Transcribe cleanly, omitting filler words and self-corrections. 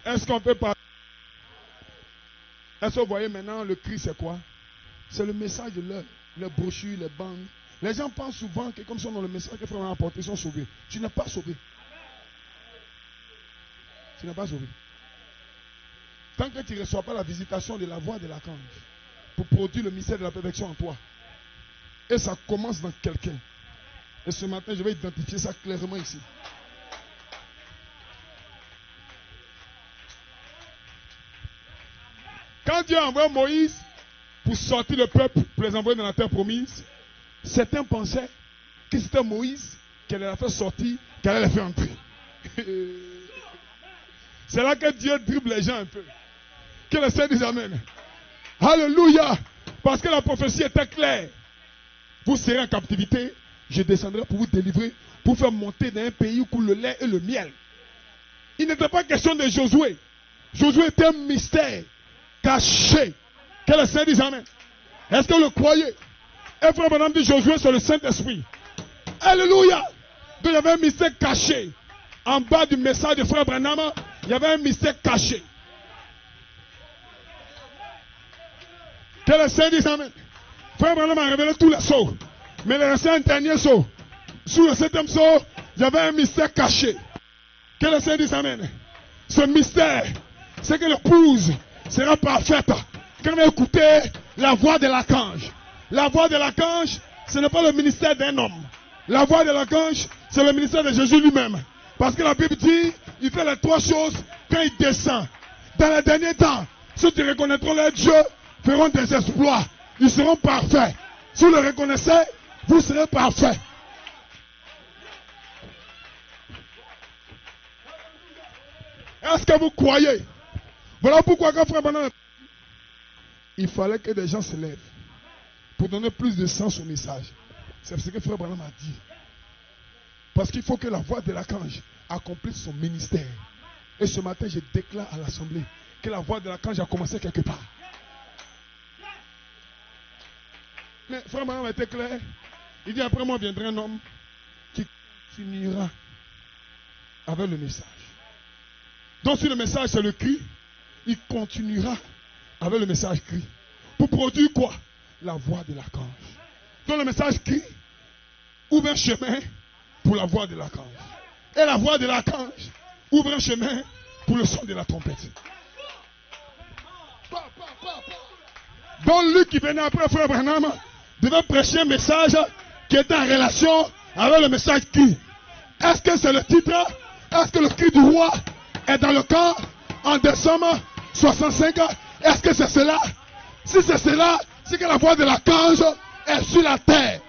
Est-ce qu'on peut parler? Est-ce que vous voyez maintenant le cri, c'est quoi? C'est le message de l'heure. Les brochures, les bandes. Les gens pensent souvent que comme ça dans le message que frère a apporté, ils sont sauvés. Tu n'es pas sauvé. Tu n'es pas sauvé. Tant que tu ne reçois pas la visitation de la voix de l'archange pour produire le mystère de la perfection en toi. Et ça commence dans quelqu'un. Et ce matin, je vais identifier ça clairement ici. Quand Dieu a envoyé Moïse pour sortir le peuple, pour les envoyer dans la terre promise, certains pensaient que c'était Moïse qui allait la faire sortir, qui allait la faire entrer. C'est là que Dieu dribble les gens un peu. Que le Seigneur dise Amen. Alléluia. Parce que la prophétie était claire. Vous serez en captivité, je descendrai pour vous délivrer, pour faire monter dans un pays où coule le lait et le miel. Il n'était pas question de Josué. Josué était un mystère caché. Que le Seigneur dise Amen. Est-ce que vous le croyez? Et frère Branham dit Josué, c'est le Saint-Esprit. Alléluia. Donc il y avait un mystère caché. En bas du message de frère Branham, il y avait un mystère caché. Que le Seigneur dise Amen. Frère Branham a révélé tous les sceaux. Mais il restait un dernier sceau. Sous le 7e sceau, il y avait un mystère caché. Que le Seigneur dise Amen. Ce mystère, c'est que l'épouse sera parfaite quand elle va écouter la voix de l'archange. La voix de l'archange, ce n'est pas le ministère d'un homme. La voix de l'archange, c'est le ministère de Jésus lui-même. Parce que la Bible dit, il fait les 3 choses quand il descend. Dans les derniers temps, ceux qui reconnaîtront leur Dieu feront des exploits. Ils seront parfaits. Si vous le reconnaissez, vous serez parfaits. Est-ce que vous croyez? Voilà pourquoi quand frère Branham, il fallait que des gens se lèvent pour donner plus de sens au message. C'est ce que frère Branham a dit. Parce qu'il faut que la voix de l'archange accomplisse son ministère. Et ce matin, je déclare à l'assemblée que la voix de l'archange a commencé quelque part. Mais frère Branham était clair. Il dit après moi viendra un homme qui continuera avec le message. Donc si le message c'est le cri, il continuera avec le message cri. Pour produire quoi? La voix de l'archange. Donc le message cri ouvre un chemin pour la voix de l'archange. Et la voix de l'archange ouvre un chemin pour le son de la trompette. Donc lui qui venait après frère Branham devait prêcher un message qui était en relation avec le message cri. Est-ce que c'est le titre? Est-ce que le cri du roi est dans le camp en décembre 65? Est-ce que c'est cela? Si c'est cela, c'est que la voix de l'archange est sur la terre.